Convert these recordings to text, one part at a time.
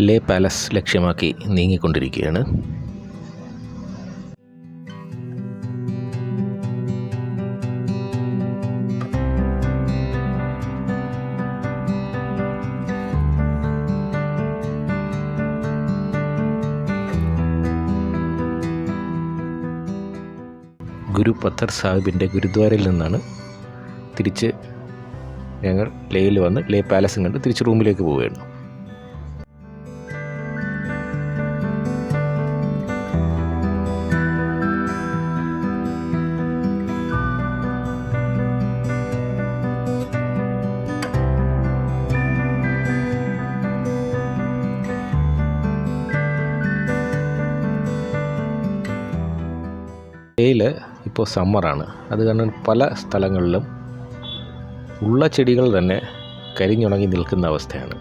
ലേ palace ലക്ഷ്യമാക്കി നീങ്ങിക്കൊണ്ടിരിക്കുകയാണ്. ഗുരു പത്തർ സാഹിബിൻ്റെ ഗുരുദ്വാരയിൽ നിന്നാണ് തിരിച്ച് ഞങ്ങൾ ലേയിൽ വന്ന് ലേ പാലസും കണ്ട് തിരിച്ച് റൂമിലേക്ക് പോവുകയാണ്. ലേയിൽ ഇപ്പോൾ സമ്മറാണ്. അത് കാരണം പല സ്ഥലങ്ങളിലും ഉള്ള ചെടികൾ തന്നെ കരിഞ്ഞുണങ്ങി നിൽക്കുന്ന അവസ്ഥയാണ്.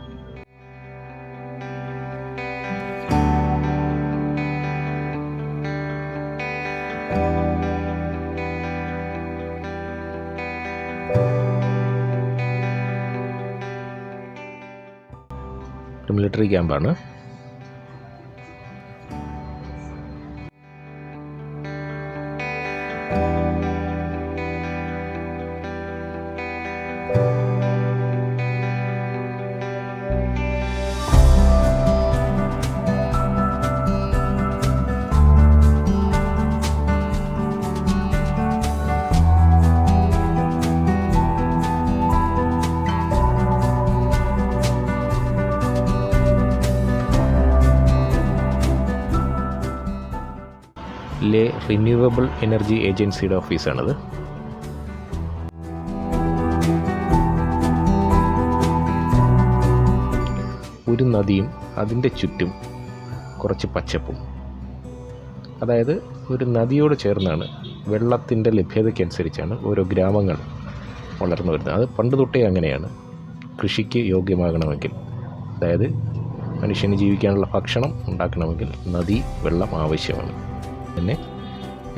മിലിറ്ററി ക്യാമ്പാണ്. ലേ റിന്യൂവബിൾ എനർജി ഏജൻസിയുടെ ഓഫീസാണത്. ഒരു നദിയും അതിൻ്റെ ചുറ്റും കുറച്ച് പച്ചപ്പും, അതായത് ഒരു നദിയോട് ചേർന്നാണ് വെള്ളത്തിൻ്റെ ലഭ്യതയ്ക്കനുസരിച്ചാണ് ഓരോ ഗ്രാമങ്ങൾ വളർന്നു വരുന്നത്. അത് പണ്ട് തൊട്ടേ അങ്ങനെയാണ്. കൃഷിക്ക് യോഗ്യമാകണമെങ്കിൽ, അതായത് മനുഷ്യന് ജീവിക്കാനുള്ള ഭക്ഷണം ഉണ്ടാക്കണമെങ്കിൽ നദി വെള്ളം ആവശ്യമാണ്. പിന്നെ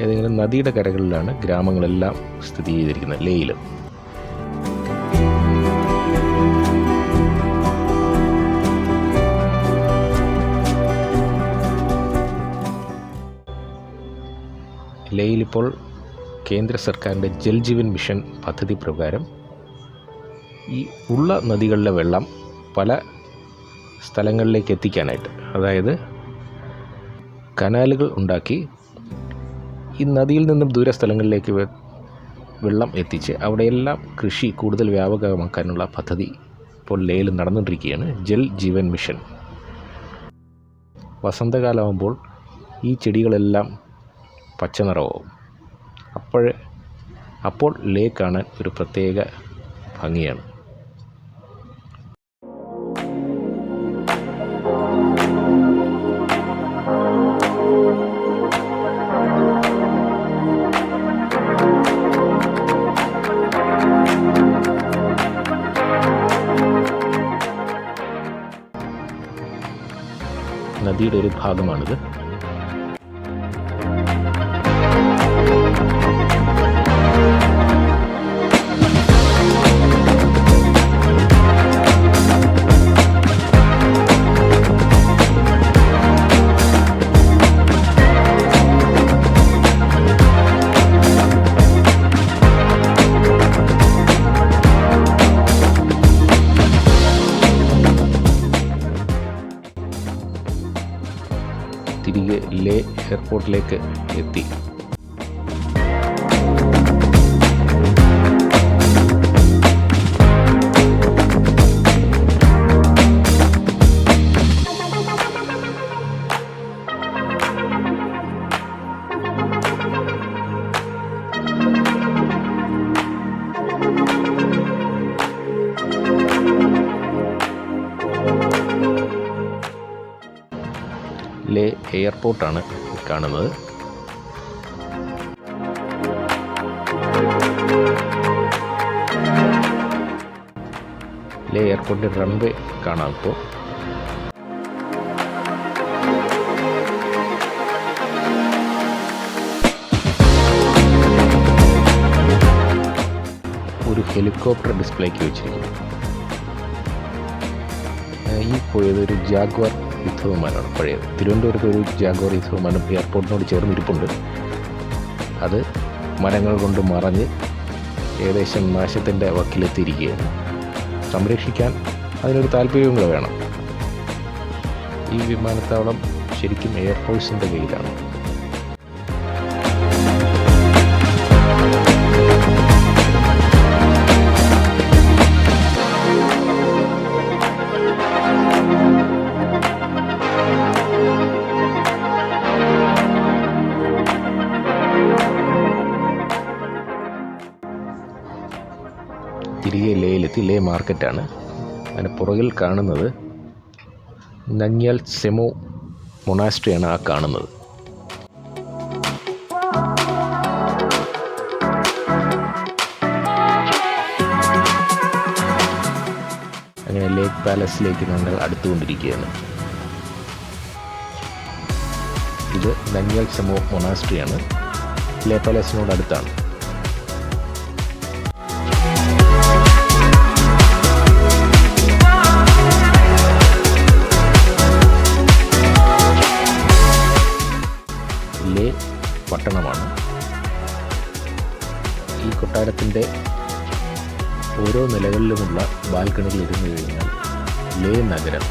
ഏതെങ്കിലും നദിയുടെ കരകളിലാണ് ഗ്രാമങ്ങളെല്ലാം സ്ഥിതി ചെയ്തിരിക്കുന്നത്. ലേയിൽ ലേയിലിപ്പോൾ കേന്ദ്ര സർക്കാരിൻ്റെ ജൽ ജീവൻ മിഷൻ പദ്ധതി പ്രകാരം ഈ ഉള്ള നദികളിലെ വെള്ളം പല സ്ഥലങ്ങളിലേക്ക് എത്തിക്കാനായിട്ട്, അതായത് കനാലുകൾ ഉണ്ടാക്കി ഈ നദിയിൽ നിന്നും ദൂര സ്ഥലങ്ങളിലേക്ക് വെള്ളം എത്തിച്ച് അവിടെയെല്ലാം കൃഷി കൂടുതൽ വ്യാപകമാക്കാനുള്ള പദ്ധതി ഇപ്പോൾ ലേയിൽ നടന്നുകൊണ്ടിരിക്കുകയാണ്. ജൽ ജീവൻ മിഷൻ. വസന്തകാലമാകുമ്പോൾ ഈ ചെടികളെല്ലാം പച്ച നിറമാവും. അപ്പോൾ ലേ കാണാൻ ഒരു പ്രത്യേക ഭംഗിയാണ്. നദിയുടെ ഒരു ഭാഗമാണിത്. തിരികെ ലേ എയർപോർട്ടിലേക്ക് എത്തി. ലേ എയർപോർട്ടാണ് കാണുന്നത്. ലേ എയർപോർട്ടിൻ്റെ റൺവേ കാണാം. ഇപ്പോൾ ഒരു ഹെലികോപ്റ്റർ ഡിസ്പ്ലേക്ക് വെച്ചിരിക്കുന്നു. ഈ പോയത് ഒരു ജാഗ്വാർ യുദ്ധവിമാനമാണ് പഴയത്. തിരുവനന്തപുരത്ത് ഒരു ജാഗോർ യുദ്ധവിമാനം എയർപോർട്ടിനോട് ചേർന്ന് ഇരിപ്പുണ്ട്. അത് മരങ്ങൾ കൊണ്ട് മറഞ്ഞ് ഏകദേശം നാശത്തിൻ്റെ വക്കിലെത്തിയിരിക്കുകയാണ്. സംരക്ഷിക്കാൻ അതിനൊരു താല്പര്യവും കൂടെ വേണം. ഈ വിമാനത്താവളം ശരിക്കും എയർഫോഴ്സിൻ്റെ കയ്യിലാണ്. തിരികെ ലേയിലെത്തി. ലേ മാർക്കറ്റാണ്. അതിന് പുറകിൽ കാണുന്നത് നംഗ്യാൽ സെമോ മൊണാസ്ട്രിയാണ് ആ കാണുന്നത്. അങ്ങനെ ലേക്ക് പാലസിലേക്ക് ഞങ്ങൾ അടുത്തുകൊണ്ടിരിക്കുകയാണ്. ഇത് നംഗ്യാൽ സെമോ മൊണാസ്ട്രിയാണ്. ലേ പാലസിനോട് അടുത്താണ്. ലേ പട്ടണമാണ്. ഈ കൊട്ടാരത്തിൻ്റെ ഓരോ നിലകളിലുമുള്ള ബാൽക്കണിയിൽ ഇരുന്ന് കഴിഞ്ഞാൽ ലേ നഗരം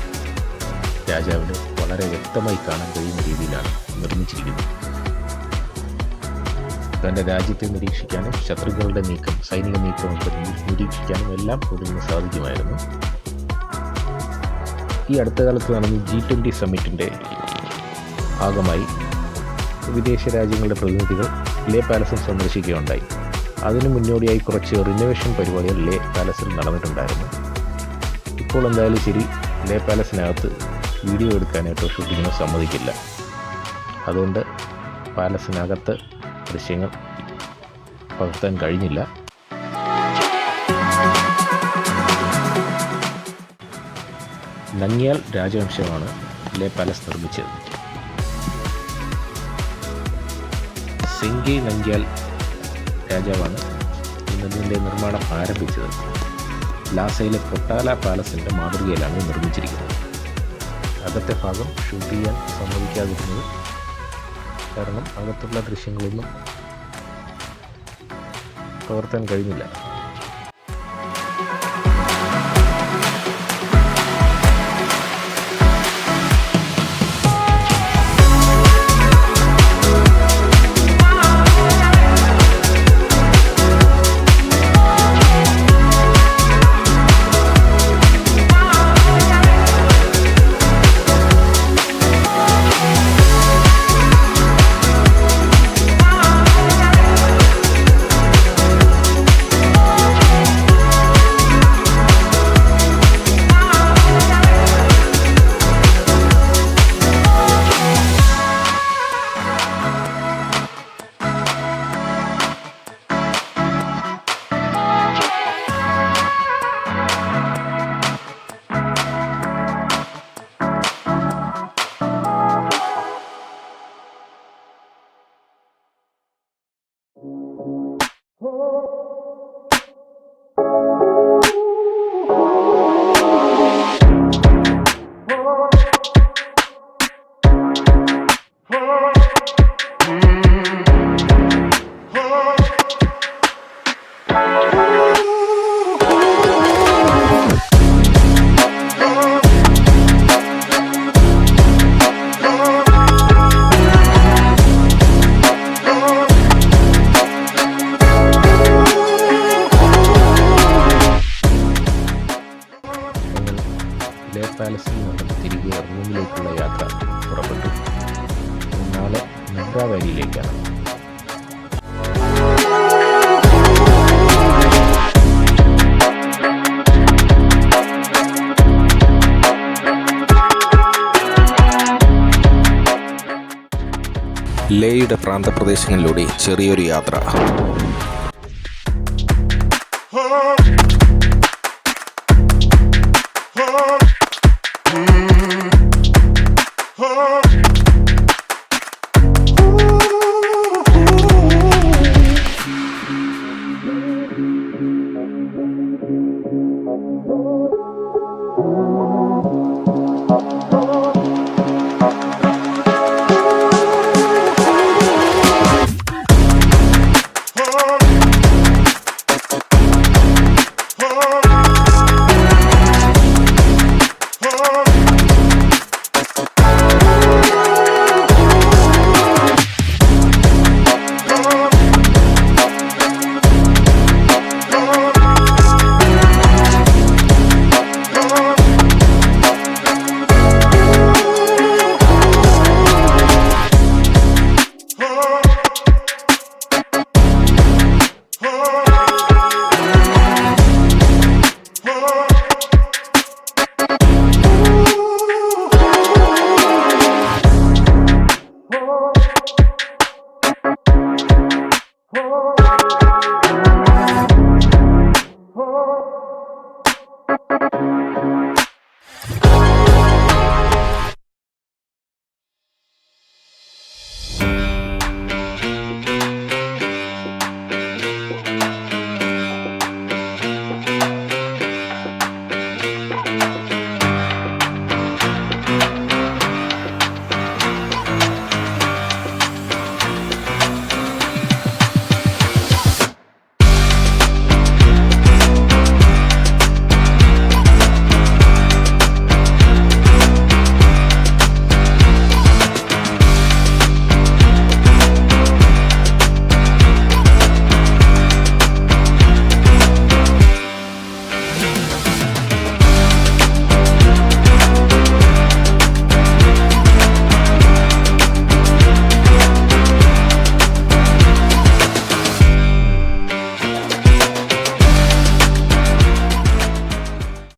രാജാവിന് വളരെ വ്യക്തമായി കാണാൻ കഴിയുന്ന രീതിയിലാണ് നിർമ്മിച്ചിരിക്കുന്നത്. തൻ്റെ രാജ്യത്തെ നിരീക്ഷിക്കാനും ശത്രുക്കളുടെ നീക്കം, സൈനിക നീക്കമൊക്കെ നിരീക്ഷിക്കാനും എല്ലാം ഇതിന് സാധിക്കുമായിരുന്നു. ഈ അടുത്ത കാലത്ത് നടന്ന G20 സമ്മിറ്റിൻ്റെ ഭാഗമായി വിദേശ രാജ്യങ്ങളുടെ പ്രതിനിധികൾ ലേ പാലസും സന്ദർശിക്കുകയുണ്ടായി. അതിനു മുന്നോടിയായി കുറച്ച് റിനോവേഷൻ പരിപാടികൾ ലേ പാലസിൽ നടന്നിട്ടുണ്ടായിരുന്നു. ഇപ്പോൾ എന്തായാലും ശരി, ലേ പാലസിനകത്ത് വീഡിയോ എടുക്കാനായിട്ടോ ഷൂട്ടിങ്ങിനോ സമ്മതിക്കില്ല. അതുകൊണ്ട് പാലസിനകത്ത് ദൃശ്യങ്ങൾ പകർത്താൻ കഴിഞ്ഞില്ല. നംഗ്യാൽ രാജവംശമാണ് ലേ പാലസ് നിർമ്മിച്ചത്. സെങ്കെ നംഗ്യാൽ രാജാവാണ് ഇതിൻ്റെ നിർമ്മാണം ആരംഭിച്ചത്. ലാസയിലെ പൊട്ടാല പാലസിൻ്റെ മാതൃകയിലാണ് നിർമ്മിച്ചിരിക്കുന്നത്. അകത്തെ ഭാഗം ഷൂട്ട് ചെയ്യാൻ സമ്മതിക്കാതിരുന്നത് കാരണം അകത്തുള്ള ദൃശ്യങ്ങളൊന്നും പകർത്താൻ കഴിഞ്ഞില്ല. ലേ പാലസിൽ നിന്നും തിരികെ റൂമിലേക്കുള്ള യാത്ര പുറപ്പെട്ടു. നാളെ നുബ്ര വാലിയിലേക്കാണ്. ലേയുടെ പ്രാന്തപ്രദേശങ്ങളിലൂടെ ചെറിയൊരു യാത്ര.